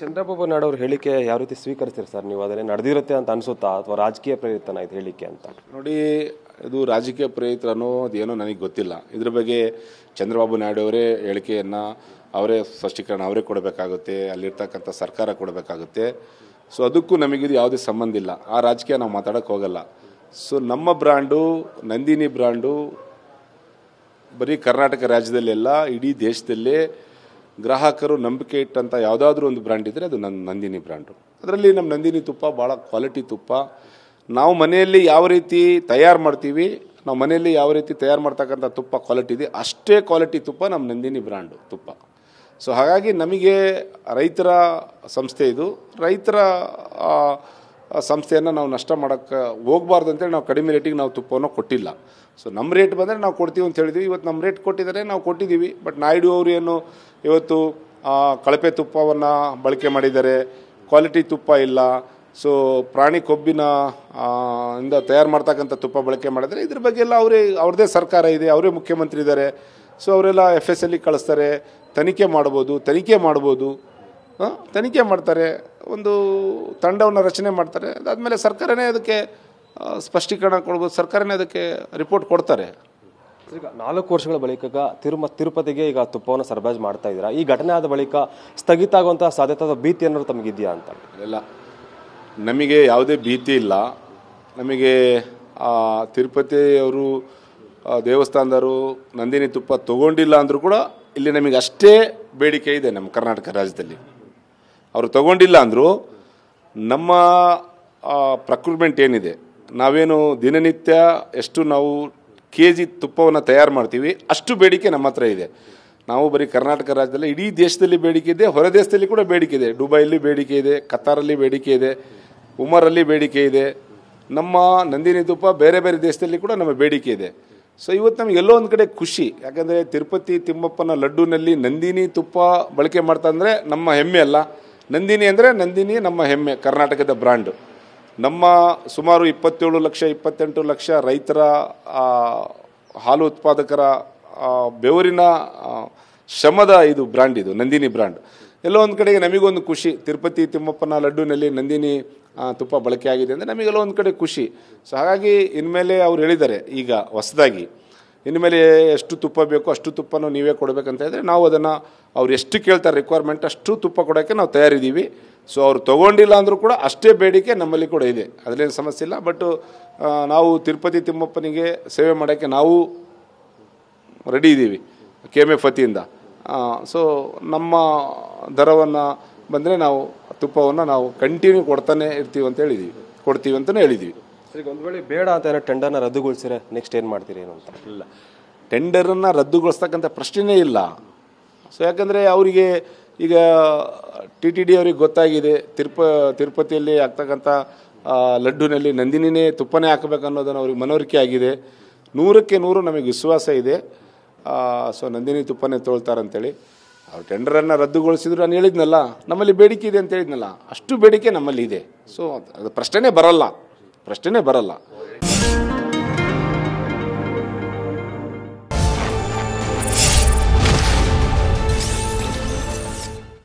ಚಂದ್ರಬಾಬು ನಾಯ್ಡು ಅವ್ರ ಹೇಳಿಕೆ ಯಾವ ರೀತಿ ಸ್ವೀಕರಿಸ್ತೀರಿ ಸರ್ ನೀವು? ಅದನ್ನೇ ನಡೆದಿರುತ್ತೆ ಅಂತ ಅನ್ಸುತ್ತಾ ಅಥವಾ ರಾಜಕೀಯ ಪ್ರೇರಿತನ ಇದು ಹೇಳಿಕೆ ಅಂತ? ನೋಡಿ, ಇದು ರಾಜಕೀಯ ಪ್ರೇರಿತನೋ ಅದೇನೋ ನನಗೆ ಗೊತ್ತಿಲ್ಲ. ಇದ್ರ ಬಗ್ಗೆ ಚಂದ್ರಬಾಬು ನಾಯ್ಡು ಅವರೇ ಹೇಳಿಕೆಯನ್ನು ಅವರೇ ಸ್ಪಷ್ಟೀಕರಣ ಅವರೇ ಕೊಡಬೇಕಾಗುತ್ತೆ, ಅಲ್ಲಿರ್ತಕ್ಕಂಥ ಸರ್ಕಾರ ಕೊಡಬೇಕಾಗುತ್ತೆ. ಸೊ ಅದಕ್ಕೂ ನಮಗಿದು ಯಾವುದೇ ಸಂಬಂಧ ಇಲ್ಲ. ಆ ರಾಜಕೀಯ ನಾವು ಮಾತಾಡೋಕ್ಕೆ ಹೋಗಲ್ಲ. ಸೊ ನಮ್ಮ ಬ್ರ್ಯಾಂಡು ನಂದಿನಿ ಬ್ರ್ಯಾಂಡು ಬರೀ ಕರ್ನಾಟಕ ರಾಜ್ಯದಲ್ಲೆಲ್ಲ ಇಡೀ ದೇಶದಲ್ಲೇ ಗ್ರಾಹಕರು ನಂಬಿಕೆ ಇಟ್ಟಂಥ ಯಾವುದಾದ್ರೂ ಒಂದು ಬ್ರ್ಯಾಂಡ್ ಇದ್ದರೆ ಅದು ನನ್ನ ನಂದಿನಿ ಬ್ರ್ಯಾಂಡು. ಅದರಲ್ಲಿ ನಮ್ಮ ನಂದಿನಿ ತುಪ್ಪ ಭಾಳ ಕ್ವಾಲಿಟಿ ತುಪ್ಪ. ನಾವು ಮನೆಯಲ್ಲಿ ಯಾವ ರೀತಿ ತಯಾರು ಮಾಡ್ತೀವಿ, ನಾವು ಮನೆಯಲ್ಲಿ ಯಾವ ರೀತಿ ತಯಾರು ಮಾಡ್ತಕ್ಕಂಥ ತುಪ್ಪ ಕ್ವಾಲಿಟಿ ಇದೆ, ಅಷ್ಟೇ ಕ್ವಾಲಿಟಿ ತುಪ್ಪ ನಮ್ಮ ನಂದಿನಿ ಬ್ರ್ಯಾಂಡು ತುಪ್ಪ. ಸೊ ಹಾಗಾಗಿ ನಮಗೆ ರೈತರ ಸಂಸ್ಥೆ ಇದು, ರೈತರ ಸಂಸ್ಥೆಯನ್ನು ನಾವು ನಷ್ಟ ಮಾಡೋಕ್ಕೆ ಹೋಗಬಾರ್ದು ಅಂತೇಳಿ ನಾವು ಕಡಿಮೆ ರೇಟಿಗೆ ನಾವು ತುಪ್ಪವನ್ನು ಕೊಟ್ಟಿಲ್ಲ. ಸೊ ನಮ್ಮ ರೇಟ್ ಬಂದರೆ ನಾವು ಕೊಡ್ತೀವಿ ಅಂತ ಹೇಳಿದ್ವಿ. ಇವತ್ತು ನಮ್ಮ ರೇಟ್ ಕೊಟ್ಟಿದ್ದಾರೆ, ನಾವು ಕೊಟ್ಟಿದ್ದೀವಿ. ಬಟ್ ನಾಯ್ಡು ಅವರು ಏನು ಇವತ್ತು ಕಳಪೆ ತುಪ್ಪವನ್ನು ಬಳಕೆ ಮಾಡಿದ್ದಾರೆ, ಕ್ವಾಲಿಟಿ ತುಪ್ಪ ಇಲ್ಲ, ಸೊ ಪ್ರಾಣಿ ಕೊಬ್ಬಿನ ಇಂದ ತಯಾರು ಮಾಡ್ತಕ್ಕಂಥ ತುಪ್ಪ ಬಳಕೆ ಮಾಡಿದರೆ ಇದ್ರ ಬಗ್ಗೆ ಎಲ್ಲ ಅವ್ರದ್ದೇ ಸರ್ಕಾರ ಇದೆ, ಅವರೇ ಮುಖ್ಯಮಂತ್ರಿ ಇದ್ದಾರೆ. ಸೊ ಅವರೆಲ್ಲ FSL ಕಳಿಸ್ತಾರೆ, ತನಿಖೆ ಮಾಡ್ಬೋದು, ತನಿಖೆ ಮಾಡ್ತಾರೆ, ಒಂದು ತಂಡವನ್ನು ರಚನೆ ಮಾಡ್ತಾರೆ. ಅದಾದಮೇಲೆ ಸರ್ಕಾರನೇ ಅದಕ್ಕೆ ಸ್ಪಷ್ಟೀಕರಣ ಕೊಡ್ಬೋದು, ಸರ್ಕಾರನೇ ಅದಕ್ಕೆ ರಿಪೋರ್ಟ್ ಕೊಡ್ತಾರೆ. ಈಗ 4 ವರ್ಷಗಳ ಬಳಿಕ ತಿರುಪತಿಗೆ ಈಗ ತುಪ್ಪವನ್ನು ಸರಬರಾಜು ಮಾಡ್ತಾ ಇದ್ದೀರಾ. ಈ ಘಟನೆ ಆದ ಬಳಿಕ ಸ್ಥಗಿತ ಆಗುವಂಥ ಸಾಧ್ಯತೆ ಅಥವಾ ಭೀತಿ ಅನ್ನೋದು ತಮಗಿದೆಯಾ ಅಂತ? ಇಲ್ಲ, ನಮಗೆ ಯಾವುದೇ ಭೀತಿ ಇಲ್ಲ. ನಮಗೆ ತಿರುಪತಿ ಅವರು ದೇವಸ್ಥಾನದವರು ನಂದಿನಿ ತುಪ್ಪ ತೊಗೊಂಡಿಲ್ಲ ಅಂದರೂ ಕೂಡ ಇಲ್ಲಿ ನಮಗೆ ಅಷ್ಟೇ ಬೇಡಿಕೆ ಇದೆ. ನಮ್ಮ ಕರ್ನಾಟಕ ರಾಜ್ಯದಲ್ಲಿ ಅವರು ತೊಗೊಂಡಿಲ್ಲ ಅಂದರೂ ನಮ್ಮ ಪ್ರಕ್ರೂಟ್ಮೆಂಟ್ ಏನಿದೆ, ನಾವೇನು ದಿನನಿತ್ಯ ಎಷ್ಟು ನಾವು KG ತುಪ್ಪವನ್ನು ತಯಾರು ಮಾಡ್ತೀವಿ ಅಷ್ಟು ಬೇಡಿಕೆ ನಮ್ಮ ಹತ್ರ ಇದೆ. ನಾವು ಬರೀ ಕರ್ನಾಟಕ ರಾಜ್ಯದಲ್ಲಿ ಇಡೀ ದೇಶದಲ್ಲಿ ಬೇಡಿಕೆ ಇದೆ, ಹೊರ ದೇಶದಲ್ಲಿ ಕೂಡ ಬೇಡಿಕೆ ಇದೆ. ದುಬೈಯಲ್ಲಿ ಬೇಡಿಕೆ ಇದೆ, ಕತಾರಲ್ಲಿ ಬೇಡಿಕೆ ಇದೆ, ಉಮರಲ್ಲಿ ಬೇಡಿಕೆ ಇದೆ. ನಮ್ಮ ನಂದಿನಿ ತುಪ್ಪ ಬೇರೆ ಬೇರೆ ದೇಶದಲ್ಲಿ ಕೂಡ ನಮ್ಮ ಬೇಡಿಕೆ ಇದೆ. ಸೊ ಇವತ್ತು ನಮಗೆ ಎಲ್ಲೋ ಒಂದು ಕಡೆ ಖುಷಿ, ಯಾಕಂದರೆ ತಿರುಪತಿ ತಿಮ್ಮಪ್ಪನ ಲಡ್ಡುನಲ್ಲಿ ನಂದಿನಿ ತುಪ್ಪ ಬಳಕೆ ಮಾಡ್ತಾ ಅಂದರೆ ನಮ್ಮ ಹೆಮ್ಮೆ ಅಲ್ಲ. ನಂದಿನಿ ಅಂದರೆ ನಂದಿನಿ ನಮ್ಮ ಹೆಮ್ಮೆ, ಕರ್ನಾಟಕದ ಬ್ರ್ಯಾಂಡು. ನಮ್ಮ ಸುಮಾರು 27 ಲಕ್ಷ ರೈತರ ಹಾಲು ಉತ್ಪಾದಕರ ಬೆವರಿನ ಶ್ರಮದ ಇದು ಬ್ರ್ಯಾಂಡ್, ಇದು ನಂದಿನಿ ಬ್ರ್ಯಾಂಡ್. ಎಲ್ಲೋ ಒಂದು ಕಡೆಗೆ ನಮಗೊಂದು ಖುಷಿ, ತಿರುಪತಿ ತಿಮ್ಮಪ್ಪನ ಲಡ್ಡುನಲ್ಲಿ ನಂದಿನಿ ತುಪ್ಪ ಬಳಕೆ ಆಗಿದೆ ಅಂದರೆ ನಮಗೆಲ್ಲೋ ಒಂದು ಕಡೆ ಖುಷಿ. ಸೊ ಹಾಗಾಗಿ ಇನ್ಮೇಲೆ ಅವ್ರು ಹೇಳಿದ್ದಾರೆ ಈಗ ಹೊಸದಾಗಿ, ಇನ್ಮೇಲೆ ಎಷ್ಟು ತುಪ್ಪ ಬೇಕೋ ಅಷ್ಟು ತುಪ್ಪನೂ ನೀವೇ ಕೊಡಬೇಕಂತ ಹೇಳಿದ್ರೆ ನಾವು ಅದನ್ನು ಅವ್ರು ಎಷ್ಟು ಕೇಳ್ತಾರೆ ರಿಕ್ವೈರ್ಮೆಂಟ್ ಅಷ್ಟು ತುಪ್ಪ ಕೊಡೋಕ್ಕೆ ನಾವು ತಯಾರಿದ್ದೀವಿ. ಸೊ ಅವ್ರು ತೊಗೊಂಡಿಲ್ಲ ಅಂದರೂ ಕೂಡ ಅಷ್ಟೇ ಬೇಡಿಕೆ ನಮ್ಮಲ್ಲಿ ಕೂಡ ಇದೆ, ಅದರಲ್ಲೇನು ಸಮಸ್ಯೆ ಇಲ್ಲ. ಬಟ್ ನಾವು ತಿರುಪತಿ ತಿಮ್ಮಪ್ಪನಿಗೆ ಸೇವೆ ಮಾಡೋಕ್ಕೆ ನಾವು ರೆಡಿ ಇದ್ದೀವಿ KMF ವತಿಯಿಂದ. ಸೊ ನಮ್ಮ ದರವನ್ನು ಬಂದರೆ ನಾವು ತುಪ್ಪವನ್ನು ನಾವು ಕಂಟಿನ್ಯೂ ಕೊಡ್ತಾನೆ ಇರ್ತೀವಿ ಅಂತ ಹೇಳಿದ್ದೀವಿ, ಕೊಡ್ತೀವಿ ಅಂತಲೇ ಹೇಳಿದ್ದೀವಿ. ಈಗ ಒಂದು ವೇಳೆ ಬೇಡ ಅಂತ ಏನೋ ಟೆಂಡರ್ನ ರದ್ದುಗೊಳಿಸಿದ್ರೆ ನೆಕ್ಸ್ಟ್ ಏನು ಮಾಡ್ತೀರಿ ಏನು ಅಂತ? ಇಲ್ಲ, ಟೆಂಡರನ್ನು ರದ್ದುಗೊಳಿಸ್ತಕ್ಕಂಥ ಪ್ರಶ್ನೆಯೇ ಇಲ್ಲ. ಸೊ ಯಾಕಂದರೆ ಅವರಿಗೆ ಈಗ TTD ಅವ್ರಿಗೆ ಗೊತ್ತಾಗಿದೆ ತಿರುಪತಿಯಲ್ಲಿ ಆಗ್ತಕ್ಕಂಥ ಲಡ್ಡುನಲ್ಲಿ ನಂದಿನಿನೇ ತುಪ್ಪನೇ ಹಾಕಬೇಕು ಅನ್ನೋದನ್ನು ಅವ್ರಿಗೆ ಮನವರಿಕೆ ಆಗಿದೆ. 100ಕ್ಕೆ 100 ನಮಗೆ ವಿಶ್ವಾಸ ಇದೆ. ಸೊ ನಂದಿನಿ ತುಪ್ಪನೇ ತೊಳ್ತಾರಂತೇಳಿ ಅವ್ರು ಟೆಂಡರನ್ನು ರದ್ದುಗೊಳಿಸಿದ್ರು. ನಾನು ಹೇಳಿದ್ನಲ್ಲ, ನಮ್ಮಲ್ಲಿ ಬೇಡಿಕೆ ಇದೆ ಅಂತ ಹೇಳಿದ್ನಲ್ಲ, ಅಷ್ಟು ಬೇಡಿಕೆ ನಮ್ಮಲ್ಲಿ ಇದೆ. ಸೊ ಅದು ಪ್ರಶ್ನೆನೇ ಬರಲ್ಲ.